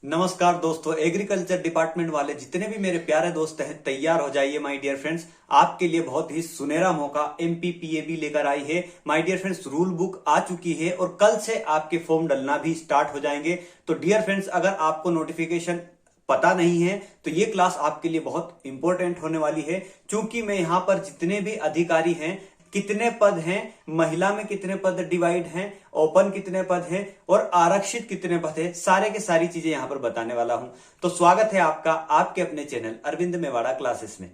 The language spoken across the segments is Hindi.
नमस्कार दोस्तों, एग्रीकल्चर डिपार्टमेंट वाले जितने भी मेरे प्यारे दोस्त हैं तैयार हो जाइए माय डियर फ्रेंड्स। आपके लिए बहुत ही सुनहरा मौका एमपीपीएबी लेकर आई है। My dear friends, rule book आ चुकी है और कल से आपके फॉर्म डलना भी स्टार्ट हो जाएंगे। तो डियर फ्रेंड्स, अगर आपको नोटिफिकेशन पता नहीं है तो ये क्लास आपके लिए बहुत इंपॉर्टेंट होने वाली है, क्योंकि मैं यहाँ पर जितने भी अधिकारी हैं, कितने पद हैं, महिला में कितने पद डिवाइड हैं, ओपन कितने पद हैं और आरक्षित कितने पद हैं, सारे के सारी चीजें यहां पर बताने वाला हूं। तो स्वागत है आपका आपके अपने चैनल अरविंद मेवाड़ा क्लासेस में।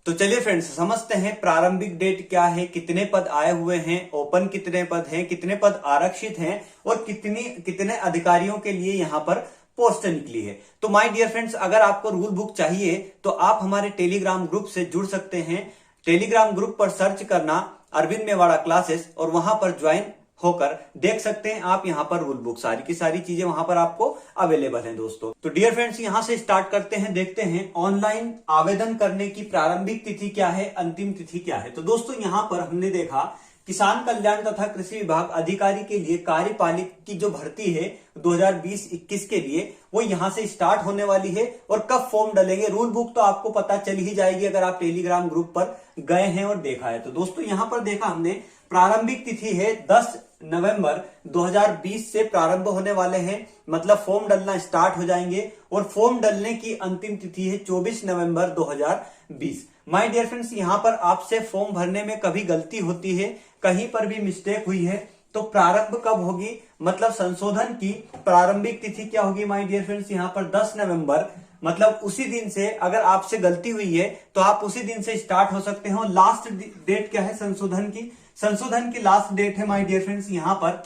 तो चलिए फ्रेंड्स, समझते हैं प्रारंभिक डेट क्या है, कितने पद आए हुए हैं, ओपन कितने पद हैं, कितने पद आरक्षित हैं और कितने अधिकारियों के लिए यहां पर पोस्ट निकली है। तो माय डियर फ्रेंड्स, अगर आपको रूल बुक चाहिए तो आप हमारे टेलीग्राम ग्रुप से जुड़ सकते हैं। टेलीग्राम ग्रुप पर सर्च करना अरविंद मेवाड़ा क्लासेस और वहां पर ज्वाइन होकर देख सकते हैं आप यहाँ पर रूल बुक, सारी की सारी चीजें वहां पर आपको अवेलेबल हैं दोस्तों। तो डियर फ्रेंड्स, यहां से स्टार्ट करते हैं, देखते हैं ऑनलाइन आवेदन करने की प्रारंभिक तिथि क्या है, अंतिम तिथि क्या है। तो दोस्तों यहाँ पर हमने देखा किसान कल्याण तथा कृषि विभाग अधिकारी के लिए कार्यपालिक की जो भर्ती है 2020-21 के लिए, वो यहां से स्टार्ट होने वाली है। और कब फॉर्म डलेंगे, रूल बुक तो आपको पता चल ही जाएगी अगर आप टेलीग्राम ग्रुप पर गए हैं और देखा है। तो दोस्तों यहाँ पर देखा हमने, प्रारंभिक तिथि है 10 नवंबर 2020 से प्रारंभ होने वाले हैं, मतलब फॉर्म डलना स्टार्ट हो जाएंगे। और फॉर्म डलने की अंतिम तिथि है 24 नवंबर 2020। माय डियर फ्रेंड्स, यहां पर आपसे फॉर्म भरने में कभी गलती होती है, कहीं पर भी मिस्टेक हुई है तो प्रारंभ कब होगी, मतलब संशोधन की प्रारंभिक तिथि क्या होगी माय डियर फ्रेंड्स, यहाँ पर 10 नवंबर, मतलब उसी दिन से अगर आपसे गलती हुई है तो आप उसी दिन से स्टार्ट हो सकते हो। लास्ट डेट क्या है संशोधन की, संशोधन की लास्ट डेट है माय डियर फ्रेंड्स यहाँ पर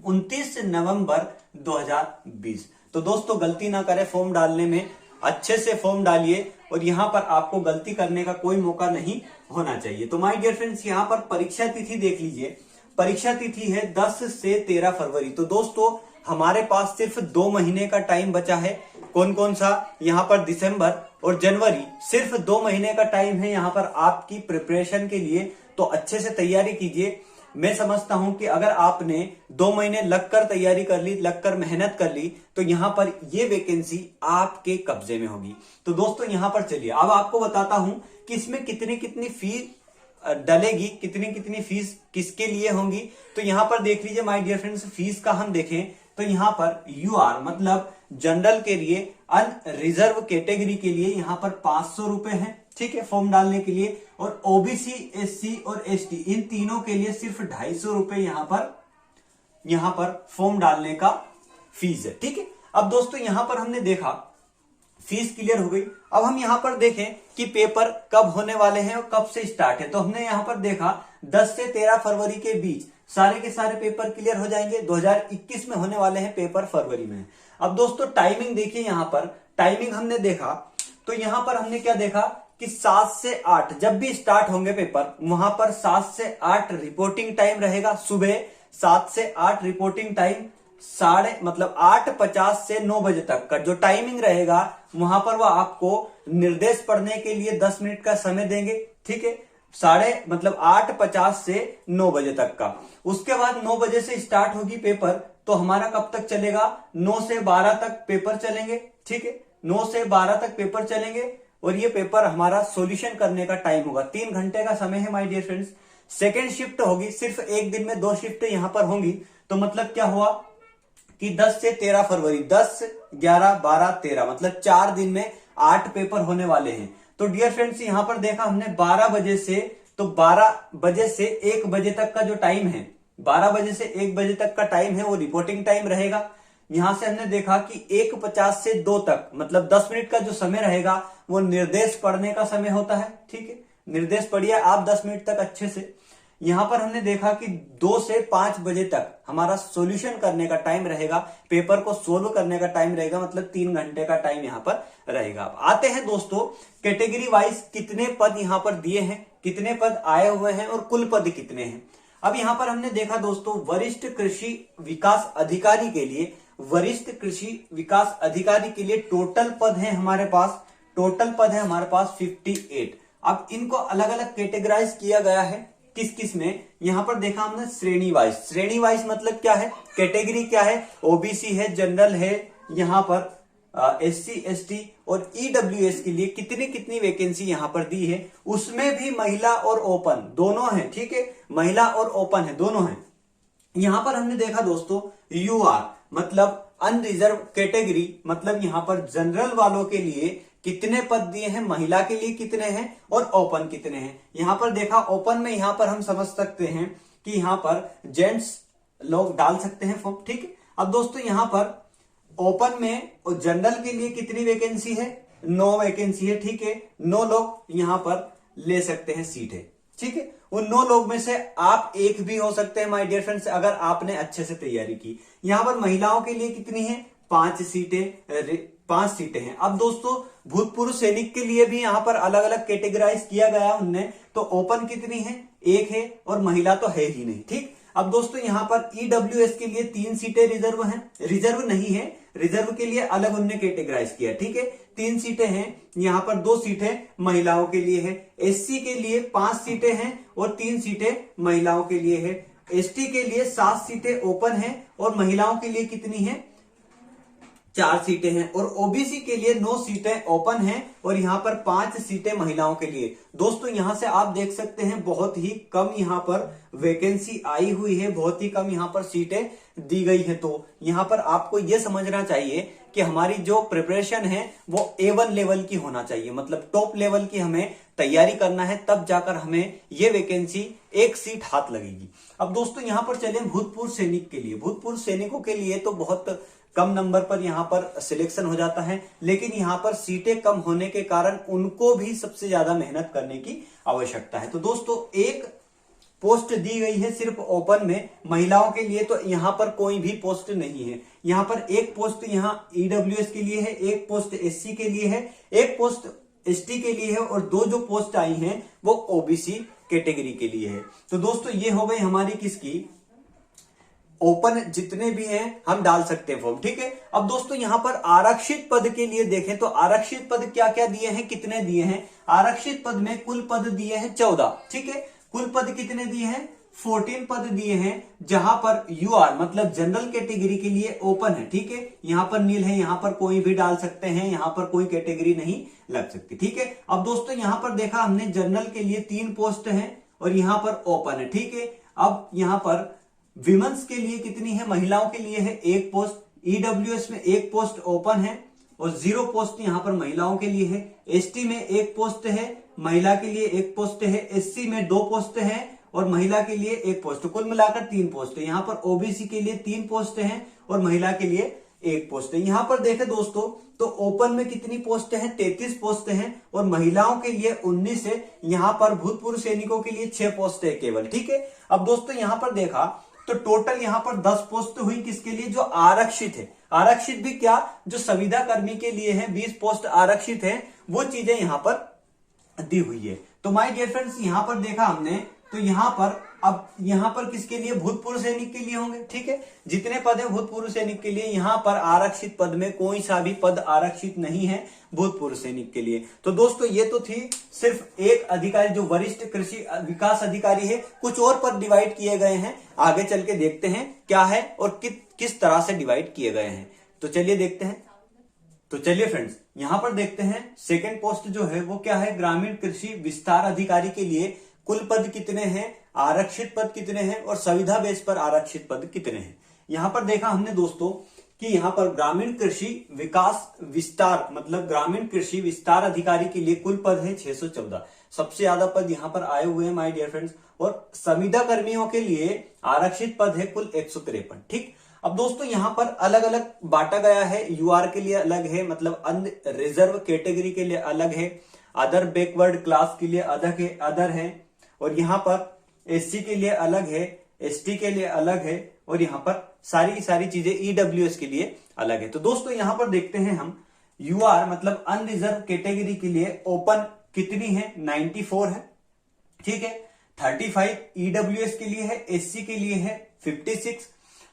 29 नवंबर 2020। तो दोस्तों गलती ना करें फॉर्म डालने में, अच्छे से फॉर्म डालिए और यहाँ पर आपको गलती करने का कोई मौका नहीं होना चाहिए। तो माय डियर फ्रेंड्स, यहाँ पर परीक्षा तिथि देख लीजिए, परीक्षा तिथि है 10 से 13 फरवरी। तो दोस्तों हमारे पास सिर्फ 2 महीने का टाइम बचा है। कौन कौन सा, यहाँ पर दिसंबर और जनवरी, सिर्फ 2 महीने का टाइम है यहाँ पर आपकी प्रिपरेशन के लिए। तो अच्छे से तैयारी कीजिए। मैं समझता हूं कि अगर आपने 2 महीने लगकर तैयारी कर ली, लगकर मेहनत कर ली, तो यहां पर ये वैकेंसी आपके कब्जे में होगी। तो दोस्तों यहां पर चलिए अब आपको बताता हूं कि इसमें कितनी कितनी फीस डलेगी, कितनी कितनी फीस किसके लिए होंगी। तो यहां पर देख लीजिए माय डियर फ्रेंड्स, फीस का हम देखें तो यहां पर यूआर मतलब जनरल के लिए, अनरिजर्व कैटेगरी के लिए यहां पर 500 रुपए है, ठीक है, फॉर्म डालने के लिए। और ओबीसी, एससी और एसटी इन तीनों के लिए सिर्फ 250 रुपए यहां पर फॉर्म डालने का फीस है, ठीक है। अब दोस्तों यहां पर हमने देखा फीस क्लियर हो गई। अब हम यहां पर देखें कि पेपर कब होने वाले हैं और कब से स्टार्ट है। तो हमने यहां पर देखा 10 से 13 फरवरी के बीच सारे के सारे पेपर क्लियर हो जाएंगे। 2021 में होने वाले हैं पेपर, फरवरी में। अब दोस्तों टाइमिंग देखिए, यहां पर टाइमिंग हमने देखा तो यहां पर हमने क्या देखा कि 7 से 8 जब भी स्टार्ट होंगे पेपर, वहां पर 7 से 8 रिपोर्टिंग टाइम रहेगा। सुबह 7 से 8 रिपोर्टिंग टाइम, 8:50 से 9 बजे तक का जो टाइमिंग रहेगा, वहां पर वह आपको निर्देश पढ़ने के लिए 10 मिनट का समय देंगे, ठीक है। 8:50 से 9 बजे तक का। उसके बाद 9 बजे से स्टार्ट होगी पेपर, तो हमारा कब तक चलेगा, 9 से 12 तक पेपर चलेंगे, ठीक है। 9 से 12 तक पेपर चलेंगे और ये पेपर हमारा सॉल्यूशन करने का टाइम होगा। 3 घंटे का समय है my dear friends. Second shift होगी, सिर्फ एक दिन में 2 शिफ्ट यहां पर होंगी। तो मतलब क्या हुआ कि 10 से 13 फरवरी, 10, 11, 12, 13, मतलब 4 दिन में 8 पेपर होने वाले हैं। तो डियर फ्रेंड्स यहां पर देखा हमने 12 बजे से, तो 12 बजे से 1 बजे तक का जो टाइम है, 12 बजे से 1 बजे तक का टाइम है वो रिपोर्टिंग टाइम रहेगा। यहां से हमने देखा कि 1:50 से 2 तक, मतलब 10 मिनट का जो समय रहेगा वो निर्देश पढ़ने का समय होता है, ठीक है। निर्देश पढ़िए आप 10 मिनट तक अच्छे से। यहां पर हमने देखा कि 2 से 5 बजे तक हमारा सॉल्यूशन करने का टाइम रहेगा, पेपर को सोल्व करने का टाइम रहेगा, मतलब 3 घंटे का टाइम यहां पर रहेगा। अब आते हैं दोस्तों कैटेगरी वाइज कितने पद यहां पर दिए हैं, कितने पद आए हुए हैं और कुल पद कितने हैं। अब यहां पर हमने देखा दोस्तों वरिष्ठ कृषि विकास अधिकारी के लिए, वरिष्ठ कृषि विकास अधिकारी के लिए टोटल पद है हमारे पास, टोटल पद है हमारे पास 58। अब इनको अलग अलग कैटेगराइज किया गया है किस किस में, यहां पर देखा हमने श्रेणी वाइज। श्रेणी वाइज मतलब क्या है, कैटेगरी क्या है, ओबीसी है, जनरल है, यहां पर एससी एसटी और ईडब्ल्यूएस के लिए कितनी कितनी वैकेंसी यहां पर दी है, उसमें भी महिला और ओपन दोनों है। ठीक है, महिला और ओपन है दोनों है। यहां पर हमने देखा दोस्तों यूआर मतलब अनरिजर्व कैटेगरी, मतलब यहां पर जनरल वालों के लिए कितने पद दिए हैं, महिला के लिए कितने हैं और ओपन कितने हैं। यहां पर देखा ओपन में यहां पर हम समझ सकते हैं कि यहां पर जेंट्स लोग डाल सकते हैं फॉर्म। ठीक है, अब दोस्तों यहां पर ओपन में और जनरल के लिए कितनी वैकेंसी है, 9 वैकेंसी है। ठीक है, 9 लोग यहां पर ले सकते हैं सीट है। ठीक है, उन 9 लोग में से आप एक भी हो सकते हैं माय डियर फ्रेंड्स, अगर आपने अच्छे से तैयारी की। यहां पर महिलाओं के लिए कितनी है, 5 सीटें, 5 सीटें हैं। अब दोस्तों भूतपूर्व सैनिक के लिए भी यहां पर अलग अलग कैटेगराइज किया गया उनने, तो ओपन कितनी है, 1 है और महिला तो है ही नहीं। ठीक, अब दोस्तों यहां पर ईडब्ल्यूएस के लिए 3 सीटें रिजर्व हैं, रिजर्व नहीं है, रिजर्व के लिए अलग उनने कैटेगराइज किया। ठीक है, 3 सीटें हैं, यहां पर 2 सीटें महिलाओं के लिए है। एससी के लिए 5 सीटें हैं और 3 सीटें महिलाओं के लिए है। एसटी के लिए 7 सीटें ओपन है और महिलाओं के लिए कितनी है, 4 सीटें हैं। और ओबीसी के लिए 9 सीटें ओपन हैं और यहां पर 5 सीटें महिलाओं के लिए। दोस्तों यहां से आप देख सकते हैं बहुत ही कम यहां पर वैकेंसी आई हुई है, बहुत ही कम यहां पर सीटें दी गई है। तो यहां पर आपको यह समझना चाहिए कि हमारी जो प्रिपरेशन है वो A1 लेवल की होना चाहिए, मतलब टॉप लेवल की हमें तैयारी करना है, तब जाकर हमें ये वैकेंसी एक सीट हाथ लगेगी। अब दोस्तों यहां पर चले भूतपूर्व सैनिक के लिए। भूतपूर्व सैनिकों के लिए तो बहुत कम नंबर पर यहां पर सिलेक्शन हो जाता है, लेकिन यहां पर सीटें कम होने के कारण उनको भी सबसे ज्यादा मेहनत करने की आवश्यकता है। तो दोस्तों एक पोस्ट दी गई है सिर्फ ओपन में, महिलाओं के लिए तो यहां पर कोई भी पोस्ट नहीं है। यहां पर एक पोस्ट यहां ईडब्ल्यूएस के लिए है, एक पोस्ट एससी के लिए है, एक पोस्ट एसटी के लिए है और 2 जो पोस्ट आई हैं वो ओबीसी कैटेगरी के लिए है। तो दोस्तों ये हो गई हमारी किसकी, ओपन जितने भी हैं हम डाल सकते हैं फॉर्म। ठीक है, अब दोस्तों यहां पर आरक्षित पद के लिए देखें तो आरक्षित पद क्या क्या दिए हैं, कितने दिए हैं। आरक्षित पद में कुल पद दिए हैं 14। ठीक है, कुल पद कितने दिए हैं, 14 पद दिए हैं, जहां पर यूआर मतलब जनरल कैटेगरी के लिए ओपन है। ठीक है, यहां पर नील है, यहां पर कोई भी डाल सकते हैं, यहां पर कोई कैटेगरी नहीं लग सकती। ठीक है, अब दोस्तों यहां पर देखा हमने जनरल के लिए 3 पोस्ट हैं और यहां पर ओपन है। ठीक है, अब यहां पर विमेंस के लिए कितनी है, महिलाओं के लिए है 1 पोस्ट, ईडब्ल्यूएस में 1 पोस्ट ओपन है और 0 पोस्ट यहां पर महिलाओं के लिए है। एसटी में 1 पोस्ट है, महिला के लिए 1 पोस्ट है। एससी में 2 पोस्ट है और महिला के लिए 1 पोस्ट, कुल मिलाकर 3 पोस्ट है। यहां पर ओबीसी के लिए 3 पोस्ट है और महिला के लिए 1 पोस्ट है। यहां पर देखें दोस्तों तो ओपन में कितनी पोस्ट है, 33 पोस्ट है और महिलाओं के लिए 19 है। यहां पर भूतपूर्व सैनिकों के लिए 6 पोस्ट है केवल। ठीक है, अब दोस्तों यहां पर देखा तो टोटल यहां पर 10 पोस्ट हुई किसके लिए, जो आरक्षित है। आरक्षित भी क्या, जो संविदा कर्मी के लिए है 20 पोस्ट आरक्षित है, वो चीजें यहां पर दी हुई है। तो माय डियर फ्रेंड्स यहां पर देखा हमने तो यहां पर अब यहां पर किसके लिए, भूतपूर्व सैनिक के लिए होंगे। ठीक है, जितने पद है भूतपूर्व सैनिक के लिए, यहां पर आरक्षित पद में कोई सा भी पद आरक्षित नहीं है भूतपूर्व सैनिक के लिए। तो दोस्तों ये तो थी सिर्फ एक अधिकारी जो वरिष्ठ कृषि विकास अधिकारी है, कुछ और पद डिवाइड किए गए हैं। आगे चल के देखते हैं क्या है और किस तरह से डिवाइड किए गए हैं। तो चलिए देखते हैं। तो चलिए फ्रेंड्स यहां पर देखते हैं सेकेंड पोस्ट जो है वो क्या है, ग्रामीण कृषि विस्तार अधिकारी के लिए कुल पद कितने हैं, आरक्षित पद कितने हैं और संविदा बेस पर आरक्षित पद कितने हैं। यहां पर देखा हमने दोस्तों कि यहां पर ग्रामीण कृषि विकास विस्तार मतलब ग्रामीण कृषि विस्तार अधिकारी के लिए कुल पद है 614, सबसे ज्यादा पद यहां पर आए हुए हैं माय डियर फ्रेंड्स। और संविदा कर्मियों के लिए आरक्षित पद है कुल 153। ठीक, अब दोस्तों यहां पर अलग अलग बांटा गया है, यूआर के लिए अलग है, मतलब अन्य रिजर्व कैटेगरी के लिए अलग है, अदर बैकवर्ड क्लास के लिए अदर है और यहां पर एससी के लिए अलग है, एसटी के लिए अलग है और यहां पर सारी चीजें ईडब्ल्यूएस के लिए अलग है। तो दोस्तों यहां पर देखते हैं हम यूआर मतलब अनरिजर्व कैटेगरी के लिए ओपन कितनी है, 94 है। ठीक है, 35 ईडब्ल्यूएस के लिए है, एससी के लिए है 56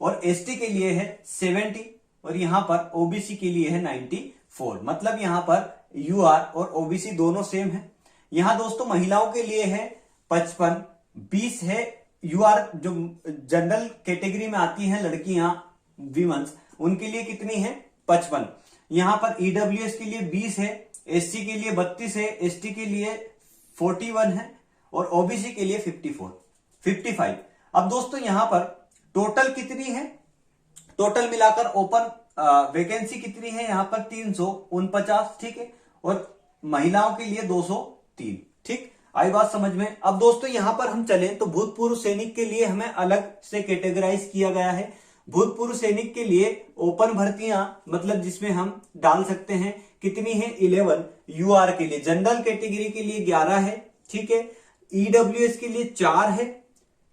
और एसटी के लिए है 70 और यहां पर ओबीसी के लिए है 94। मतलब यहां पर यूआर और ओबीसी दोनों सेम है। यहां दोस्तों महिलाओं के लिए है 55, 20 है यूआर जो जनरल कैटेगरी में आती हैं लड़कियां वीमेंस, उनके लिए कितनी है 55। यहां पर ईडब्ल्यूएस के लिए 20 है, एससी के लिए 32 है, एसटी के लिए 41 है और ओबीसी के लिए 55। अब दोस्तों यहां पर टोटल कितनी है, टोटल मिलाकर ओपन वैकेंसी कितनी है यहां पर 349, ठीक है, और महिलाओं के लिए 203, ठीक, आई बात समझ में। अब दोस्तों यहां पर हम चलें तो भूतपूर्व सैनिक के लिए हमें अलग से कैटेगराइज किया गया है। भूतपूर्व सैनिक के लिए ओपन भर्तियां मतलब जिसमें हम डाल सकते हैं कितनी है 11, यूआर के लिए, जनरल कैटेगरी के लिए 11 है, ठीक है, ईडब्ल्यूएस के लिए 4 है,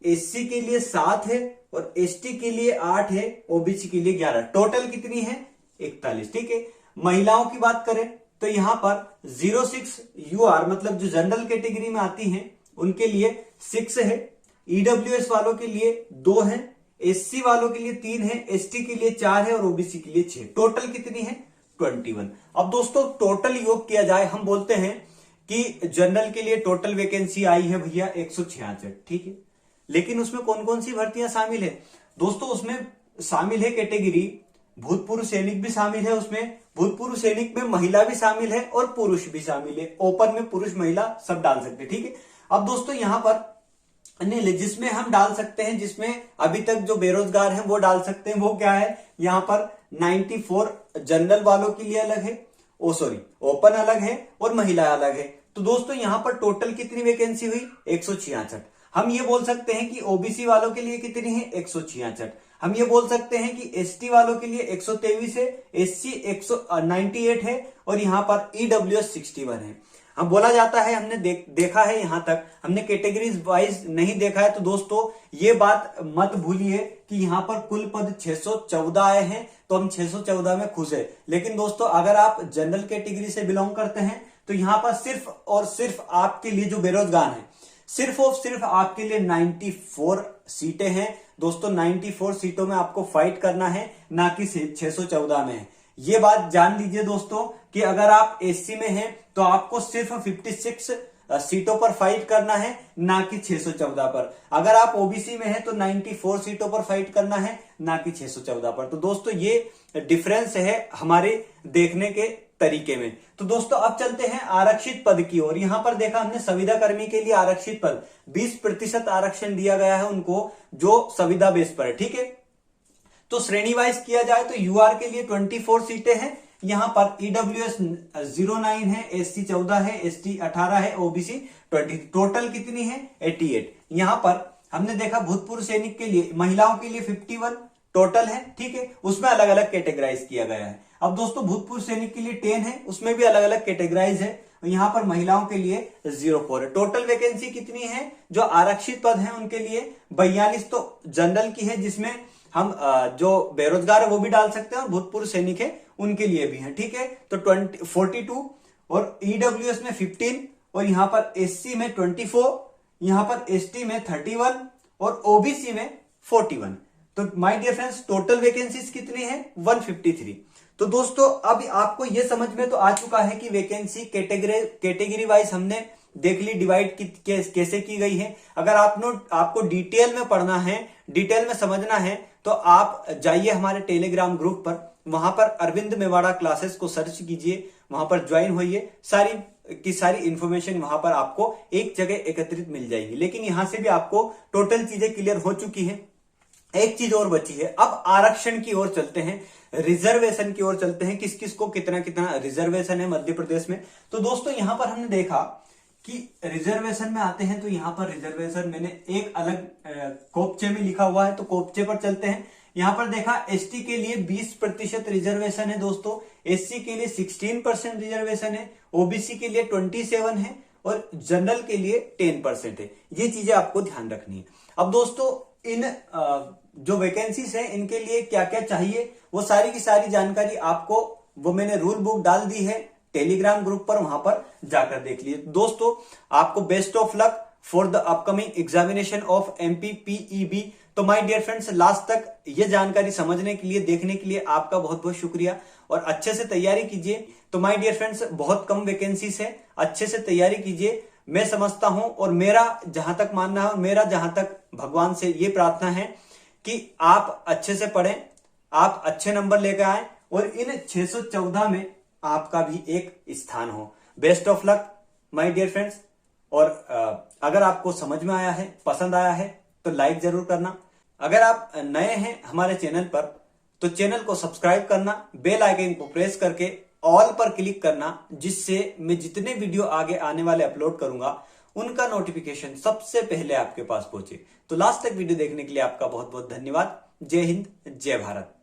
एससी के लिए 7 है और एसटी के लिए 8 है, ओबीसी के लिए 11, टोटल कितनी है 41, ठीक है। महिलाओं की बात करें तो यहां पर 06 यूआर मतलब जो जनरल कैटेगरी में आती हैं उनके लिए 6 है, ईडब्ल्यूएस वालों के लिए 2 है, एससी वालों के लिए 3 है, एसटी के लिए 4 है और ओबीसी के लिए 6, टोटल कितनी है 21। अब दोस्तों टोटल योग किया जाए, हम बोलते हैं कि जनरल के लिए टोटल वैकेंसी आई है भैया 166, ठीक है, लेकिन उसमें कौन कौन सी भर्तियां शामिल है दोस्तों, उसमें शामिल है कैटेगरी भूतपूर्व सैनिक भी शामिल है, उसमें भूतपूर्व सैनिक में महिला भी शामिल है और पुरुष भी शामिल है, ओपन में पुरुष महिला सब डाल सकते हैं, ठीक है। अब दोस्तों यहां पर जिसमें हम डाल सकते हैं, जिसमें अभी तक जो बेरोजगार हैं वो डाल सकते हैं, वो क्या है, यहां पर 94 जनरल वालों के लिए अलग है, ओपन अलग है और महिला अलग है। तो दोस्तों यहां पर टोटल कितनी वैकेंसी हुई 166। हम ये बोल सकते हैं कि ओबीसी वालों के लिए कितनी है 166। हम ये बोल सकते हैं कि एसटी वालों के लिए 123 है, एससी 198 है और यहां पर ईडब्ल्यूएस 61 है। हम बोला जाता है, हमने देखा है, यहां तक हमने कैटेगरीज वाइज नहीं देखा है, तो दोस्तों ये बात मत भूलिए कि यहां पर कुल पद 614 आए हैं, तो हम 614 में खुश है। लेकिन दोस्तों अगर आप जनरल कैटेगरी से बिलोंग करते हैं तो यहां पर सिर्फ और सिर्फ आपके लिए जो बेरोजगार हैं, सिर्फ और सिर्फ आपके लिए 94 सीटें हैं दोस्तों। 94 सीटों में आपको फाइट करना है, ना कि 614 में है। ये बात जान लीजिए दोस्तों कि अगर आप एससी में हैं तो आपको सिर्फ 56 सीटों पर फाइट करना है, ना कि 614 पर। अगर आप ओबीसी में हैं तो 94 सीटों पर फाइट करना है, ना कि 614 पर। तो दोस्तों ये डिफरेंस है हमारे देखने के तरीके में। तो दोस्तों अब चलते हैं आरक्षित पद की ओर। यहां पर देखा हमने संविदा कर्मी के लिए आरक्षित पद 20% आरक्षण दिया गया है उनको, जो संविदा बेस पर है, ठीक है। तो श्रेणी वाइज किया जाए तो यूआर के लिए 24 सीटें हैं, यहां पर ईडब्ल्यूएस 09 है, एससी 14 है, एसटी 18 है, ओबीसी 20, टोटल कितनी है 88। यहां पर हमने देखा भूतपूर्व सैनिक के लिए महिलाओं के लिए 51 टोटल है, ठीक है, उसमें अलग अलग कैटेगराइज किया गया है। अब दोस्तों भूतपूर्व सैनिक के लिए 10 है, उसमें भी अलग अलग कैटेगराइज है। यहां पर महिलाओं के लिए 04 है। टोटल वैकेंसी कितनी है, जो आरक्षित पद है उनके लिए 42 तो जनरल की है, जिसमें हम जो बेरोजगार है वो भी डाल सकते हैं और भूतपूर्व सैनिक है उनके लिए भी है, ठीक है। तो 42 और ईडब्ल्यूएस में 15 और यहां पर एससी में 24, यहां पर एसटी में 31 और ओबीसी में 41। तो my dear friends total vacancies कितनी है 153। तो दोस्तों अब आपको यह समझ में तो आ चुका है कि वैकेंसी कैटेगरी वाइज हमने देख ली डिवाइड कैसे की गई है। अगर आपको डिटेल में पढ़ना है, डिटेल में समझना है, तो आप जाइए हमारे टेलीग्राम ग्रुप पर, वहां पर अरविंद मेवाड़ा क्लासेस को सर्च कीजिए, वहां पर ज्वाइन होइए, सारी की सारी इंफॉर्मेशन वहां पर आपको एक जगह एकत्रित मिल जाएगी। लेकिन यहां से भी आपको टोटल चीजें क्लियर हो चुकी है, एक चीज और बची है। अब आरक्षण की ओर चलते हैं, रिजर्वेशन की ओर चलते हैं, किस किस को कितना कितना रिजर्वेशन है मध्य प्रदेश में। तो दोस्तों यहां पर हमने देखा कि रिजर्वेशन में आते हैं, तो यहां पर रिजर्वेशन मैंने एक अलग कोपचे में लिखा हुआ है, तो कोपचे पर चलते हैं। यहां पर देखा एसटी के लिए 20% रिजर्वेशन है दोस्तों, एससी के लिए 16% रिजर्वेशन है, ओबीसी के लिए 27 है और जनरल के लिए 10% है। ये चीजें आपको ध्यान रखनी है। अब दोस्तों इन जो वैकेंसीज है इनके लिए क्या क्या चाहिए, वो सारी की सारी जानकारी आपको वो मैंने रूल बुक डाल दी है टेलीग्राम ग्रुप पर, वहां पर जाकर देख लीजिए। दोस्तों आपको best of luck for the upcoming examination of MPPEB. तो माय डियर फ्रेंड्स, लास्ट तक ये जानकारी समझने के लिए, देखने के लिए आपका बहुत बहुत शुक्रिया और अच्छे से तैयारी कीजिए। तो माय डियर फ्रेंड्स, बहुत कम वैकेंसीज है, अच्छे से तैयारी कीजिए। मैं समझता हूं और मेरा जहां तक मानना है और मेरा जहां तक भगवान से ये प्रार्थना है कि आप अच्छे से पढ़ें, आप अच्छे नंबर लेकर आए और इन 614 में आपका भी एक स्थान हो। Best of luck my dear friends. और अगर आपको समझ में आया है, पसंद आया है तो लाइक जरूर करना। अगर आप नए हैं हमारे चैनल पर तो चैनल को सब्सक्राइब करना, बेल आइकन को प्रेस करके ऑल पर क्लिक करना, जिससे मैं जितने वीडियो आगे आने वाले अपलोड करूंगा उनका नोटिफिकेशन सबसे पहले आपके पास पहुंचे। तो लास्ट तक वीडियो देखने के लिए आपका बहुत बहुत धन्यवाद। जय हिंद, जय भारत।